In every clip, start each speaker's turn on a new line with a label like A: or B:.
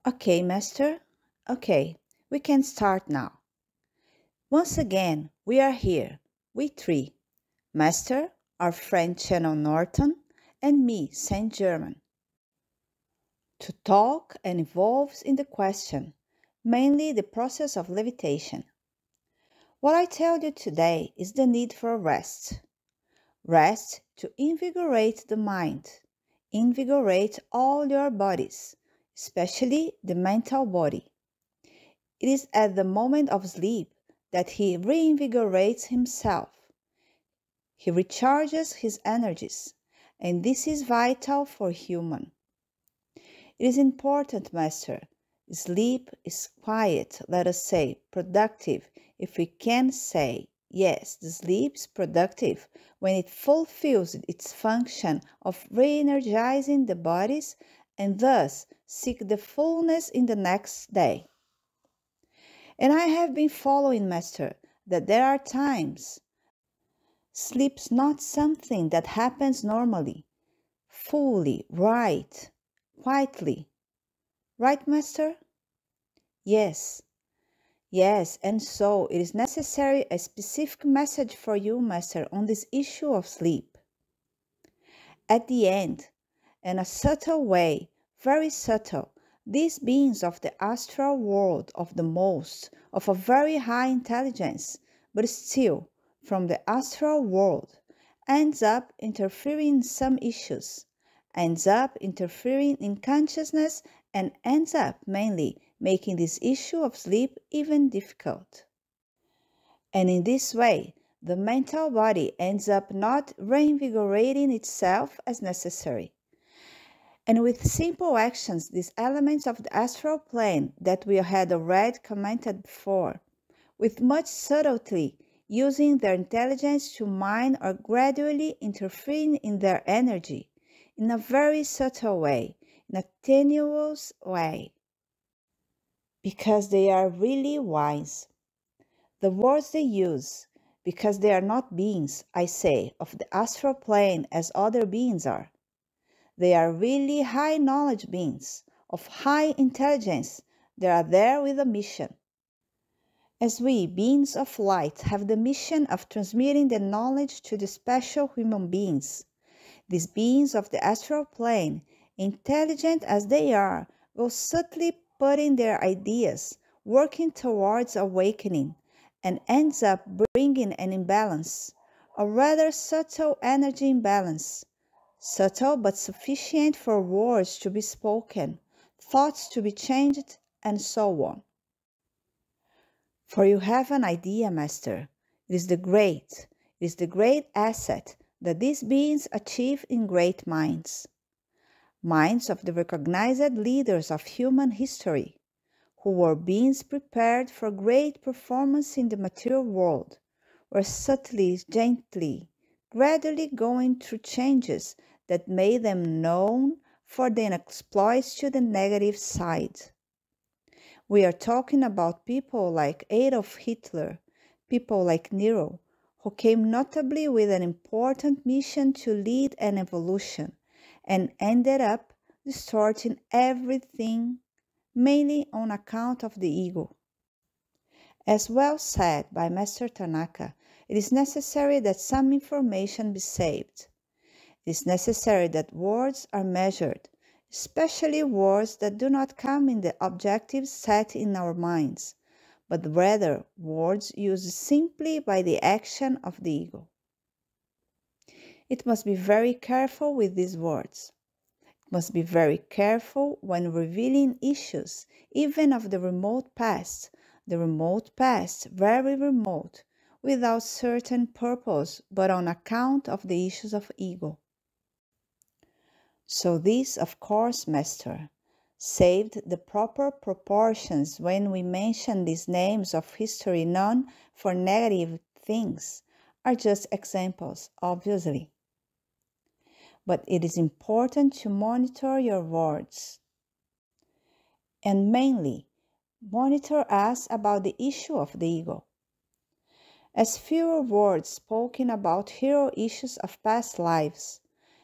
A: Okay, Master. Okay, we can start now. Once again, we are here, we three. Master, our friend Channel Norton, and me, Saint Germain, to talk and evolve in the question, mainly the process of levitation. What I tell you today is the need for rest. Rest to invigorate the mind, invigorate all your bodies, especially the mental body. It is at the moment of sleep that he reinvigorates himself. He recharges his energies, and this is vital for human. It is important, Master. Sleep is quiet, let us say, productive, if we can say, yes, the sleep is productive when it fulfills its function of re-energizing the bodies and thus seek the fullness in the next day. And I have been following, Master, that there are times sleep's not something that happens normally, fully, right, quietly. Right, Master? Yes, yes, and so it is necessary a specific message for you, Master, on this issue of sleep. At the end, in a subtle way, very subtle, these beings of the astral world of a very high intelligence, but still from the astral world, ends up interfering in some issues, ends up interfering in consciousness, and ends up mainly making this issue of sleep even difficult. And in this way, the mental body ends up not reinvigorating itself as necessary. And with simple actions, these elements of the astral plane that we had already commented before, with much subtlety, using their intelligence to mine or gradually interfering in their energy, in a very subtle way, in a tenuous way, because they are really wise. The words they use, because they are not beings, I say, of the astral plane as other beings are. They are really high knowledge beings, of high intelligence. They are there with a mission. As we, beings of light, have the mission of transmitting the knowledge to the special human beings, these beings of the astral plane, intelligent as they are, go subtly putting their ideas, working towards awakening, and ends up bringing an imbalance, a rather subtle energy imbalance, subtle but sufficient for words to be spoken, thoughts to be changed, and so on. For you have an idea, Master. It is the great asset that these beings achieve in great minds. Minds of the recognized leaders of human history, who were beings prepared for great performance in the material world, were subtly, gently, gradually going through changes that made them known for their exploits to the negative side. We are talking about people like Adolf Hitler, people like Nero, who came notably with an important mission to lead an evolution and ended up distorting everything, mainly on account of the ego. As well said by Master Tanaka, it is necessary that some information be saved. It is necessary that words are measured, especially words that do not come in the objectives set in our minds, but rather words used simply by the action of the ego. It must be very careful with these words. It must be very careful when revealing issues, even of the remote past, very remote, without certain purpose, but on account of the issues of ego. So this, of course, Master, saved the proper proportions when we mention these names of history known for negative things, are just examples, obviously. But it is important to monitor your words. And mainly, monitor us about the issue of the ego. As fewer words spoken about hero issues of past lives,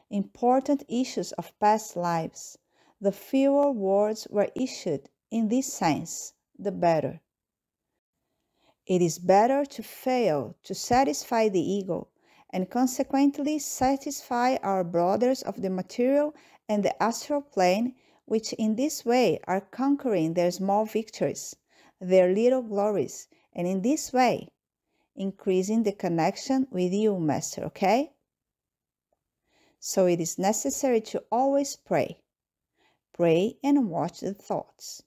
A: important issues of past lives, the fewer words were issued in this sense, the better. It is better to fail to satisfy the ego and consequently satisfy our brothers of the material and the astral plane, which in this way are conquering their small victories, their little glories, and in this way increasing the connection with you, Master, okay? So it is necessary to always pray. Pray and watch the thoughts.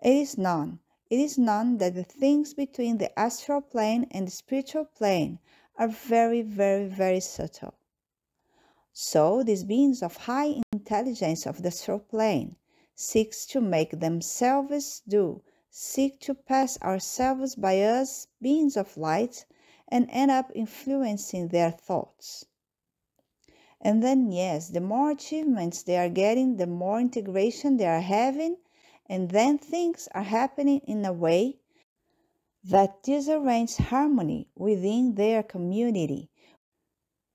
A: It is known that the things between the astral plane and the spiritual plane are very, very, very subtle. So these beings of high intelligence of the astral plane seek to make themselves seek to pass ourselves by us, beings of light, and end up influencing their thoughts. And then, yes, the more achievements they are getting, the more integration they are having, and then things are happening in a way that disarranges harmony within their community,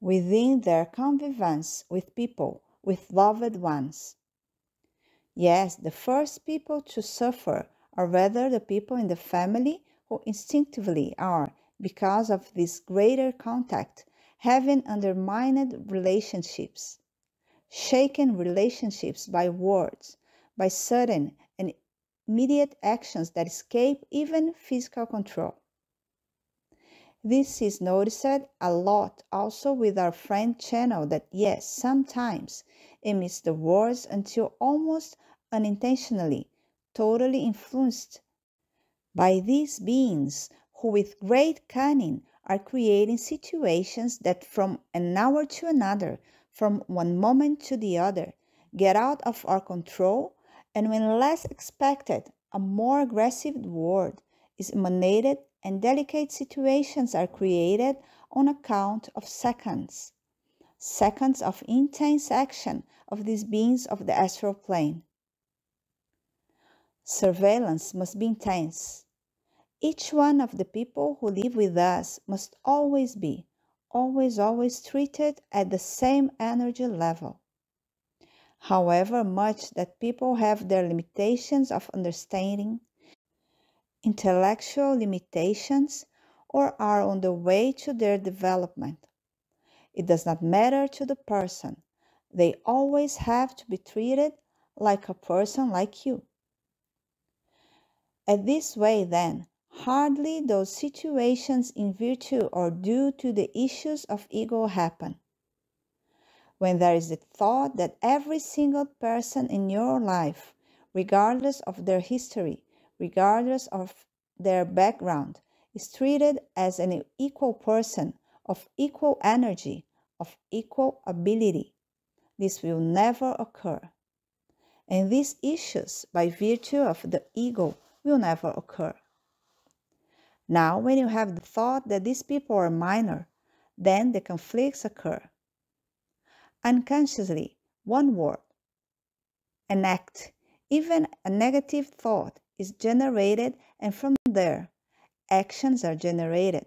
A: within their convivence with people, with loved ones. Yes, the first people to suffer are rather the people in the family who instinctively are, because of this greater contact, having undermined relationships, shaken relationships by words, by sudden and immediate actions that escape even physical control. This is noticed a lot also with our friend channel that, yes, sometimes emits the words until almost unintentionally, totally influenced by these beings who with great cunning are creating situations that from an hour to another, from one moment to the other, get out of our control, and when less expected, a more aggressive word is emanated and delicate situations are created on account of seconds of intense action of these beings of the astral plane. Surveillance must be intense. Each one of the people who live with us must always be, always treated at the same energy level. However much that people have their limitations of understanding, intellectual limitations, or are on the way to their development, it does not matter to the person. They always have to be treated like a person like you. At this way, then, hardly those situations in virtue or due to the issues of ego happen. When there is the thought that every single person in your life, regardless of their history, regardless of their background, is treated as an equal person of equal energy, of equal ability, this will never occur. And these issues, by virtue of the ego, will never occur. Now, when you have the thought that these people are minor, then the conflicts occur. Unconsciously, one word, an act, even a negative thought is generated, and from there, actions are generated.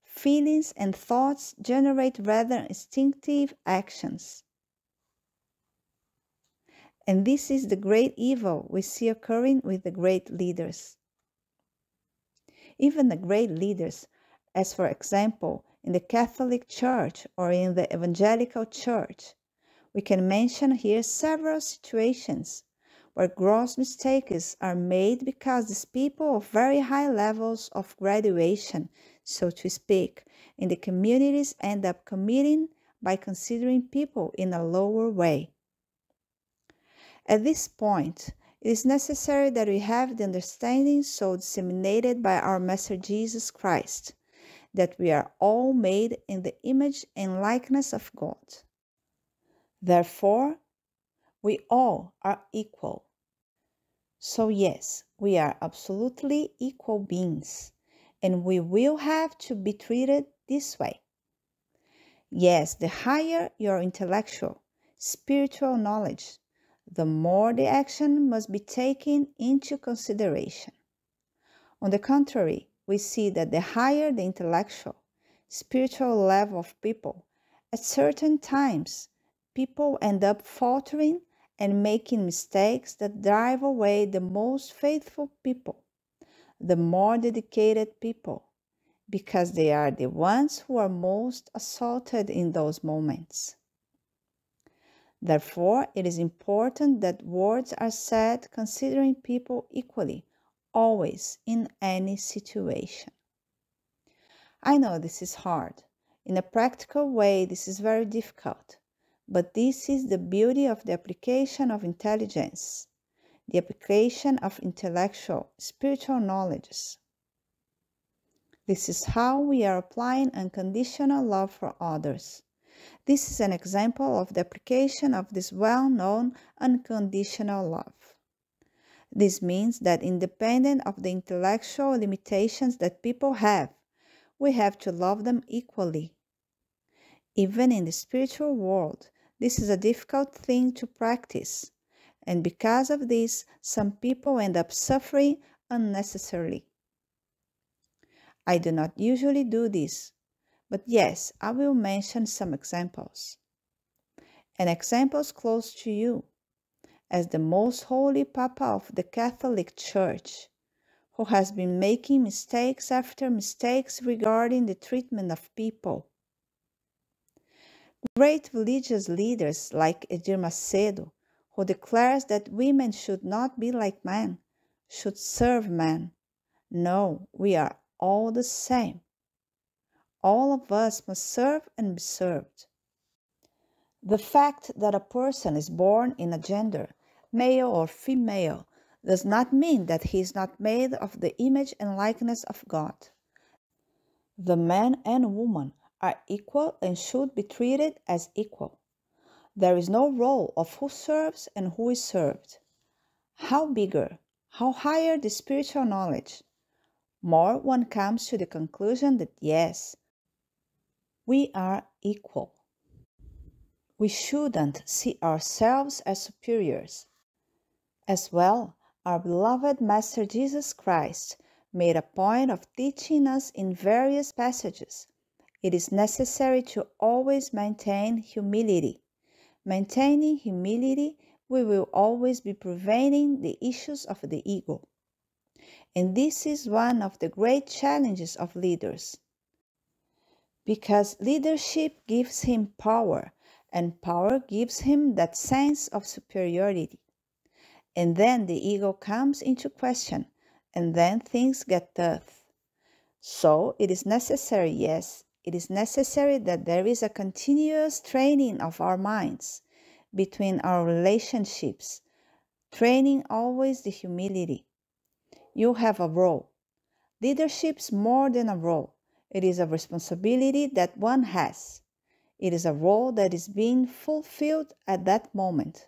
A: Feelings and thoughts generate rather instinctive actions. And this is the great evil we see occurring with the great leaders. Even the great leaders, as for example, in the Catholic Church or in the Evangelical Church, we can mention here several situations where gross mistakes are made because these people of very high levels of graduation, so to speak, in the communities end up committing by considering people in a lower way. At this point, it is necessary that we have the understanding so disseminated by our Master Jesus Christ, that we are all made in the image and likeness of God. Therefore, we all are equal. So yes, we are absolutely equal beings, and we will have to be treated this way. Yes, the higher your intellectual, spiritual knowledge, the more the action must be taken into consideration. On the contrary, we see that the higher the intellectual, spiritual level of people, at certain times, people end up faltering and making mistakes that drive away the most faithful people, the more dedicated people, because they are the ones who are most assaulted in those moments. Therefore, it is important that words are said considering people equally, always, in any situation. I know this is hard. In a practical way, this is very difficult. But this is the beauty of the application of intelligence, the application of intellectual, spiritual knowledges. This is how we are applying unconditional love for others. This is an example of the application of this well-known unconditional love. This means that independent of the intellectual limitations that people have, we have to love them equally. Even in the spiritual world, this is a difficult thing to practice, and because of this, some people end up suffering unnecessarily. I do not usually do this, but yes, I will mention some examples. And examples close to you, as the most holy Papa of the Catholic Church, who has been making mistakes after mistakes regarding the treatment of people. Great religious leaders like Edir Macedo, who declares that women should not be like men, should serve men. No, we are all the same. All of us must serve and be served. The fact that a person is born in a gender, male or female, does not mean that he is not made of the image and likeness of God. The man and woman are equal and should be treated as equal. There is no role of who serves and who is served. How bigger, how higher the spiritual knowledge, more one comes to the conclusion that yes, we are equal. We shouldn't see ourselves as superiors. As well, our beloved Master Jesus Christ made a point of teaching us in various passages. It is necessary to always maintain humility. Maintaining humility, we will always be prevailing the issues of the ego. And this is one of the great challenges of leaders. Because leadership gives him power, and power gives him that sense of superiority. And then the ego comes into question, and then things get tough. So it is necessary, yes, it is necessary that there is a continuous training of our minds between our relationships, training always the humility. You have a role. Leadership's more than a role. It is a responsibility that one has. It is a role that is being fulfilled at that moment.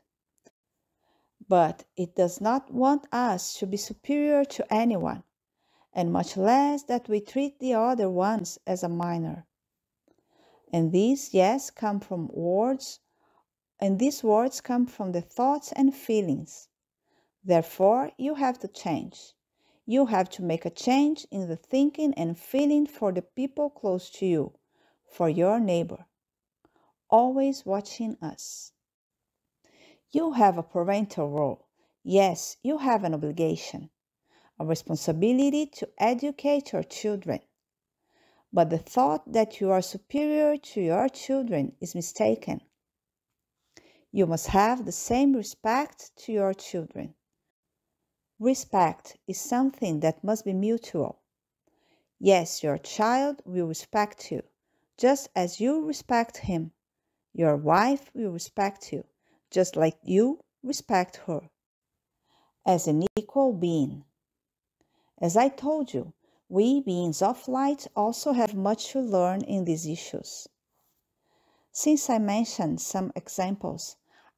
A: But it does not want us to be superior to anyone, and much less that we treat the other ones as a minor. And these, yes, come from words, and these words come from the thoughts and feelings. Therefore, you have to change. You have to make a change in the thinking and feeling for the people close to you, for your neighbor. Always watching us. You have a parental role. Yes, you have an obligation, a responsibility to educate your children. But the thought that you are superior to your children is mistaken. You must have the same respect to your children. Respect is something that must be mutual. Yes, your child will respect you, just as you respect him. Your wife will respect you, just like you respect her, as an equal being. As I told you, we beings of light also have much to learn in these issues. Since I mentioned some examples,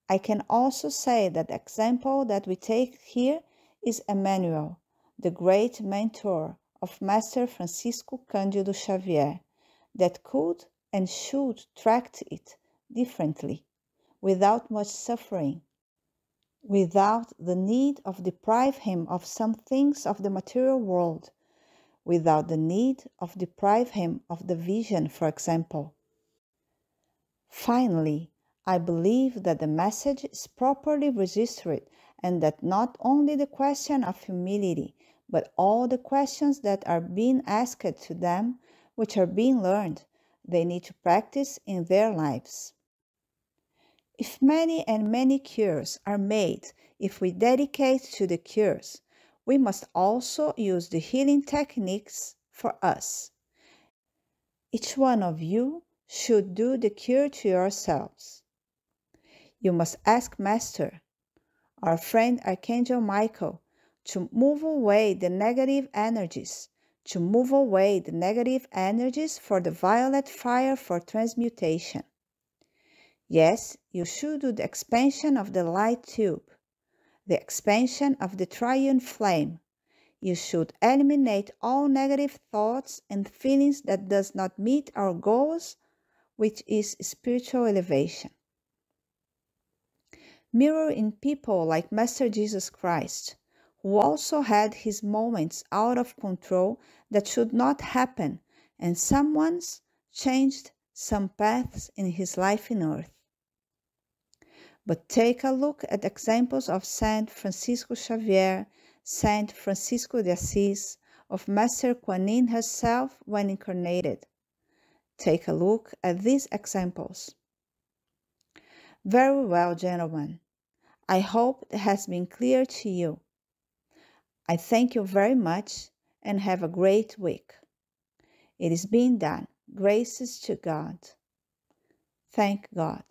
A: I can also say that the example that we take here is Emmanuel, the great mentor of Master Francisco Cândido Xavier, that could and should tract it differently, without much suffering, without the need of deprive him of some things of the material world, without the need of deprive him of the vision, for example. Finally, I believe that the message is properly registered and that not only the question of humility, but all the questions that are being asked to them, which are being learned, they need to practice in their lives. If many and many cures are made, if we dedicate to the cures, we must also use the healing techniques for us. Each one of you should do the cure to yourselves. You must ask Master, our friend Archangel Michael, to move away the negative energies, for the violet fire for transmutation. Yes, you should do the expansion of the light tube, the expansion of the triune flame. You should eliminate all negative thoughts and feelings that does not meet our goals, which is spiritual elevation. Mirror in people like Master Jesus Christ, who also had his moments out of control that should not happen, and someone's changed some paths in his life in earth. But take a look at examples of Saint Francisco Xavier, Saint Francisco de Assis, of Master Kuan Yin herself when incarnated. Take a look at these examples. Very well, gentlemen. I hope it has been clear to you. I thank you very much and have a great week. It is being done. Graces to God. Thank God.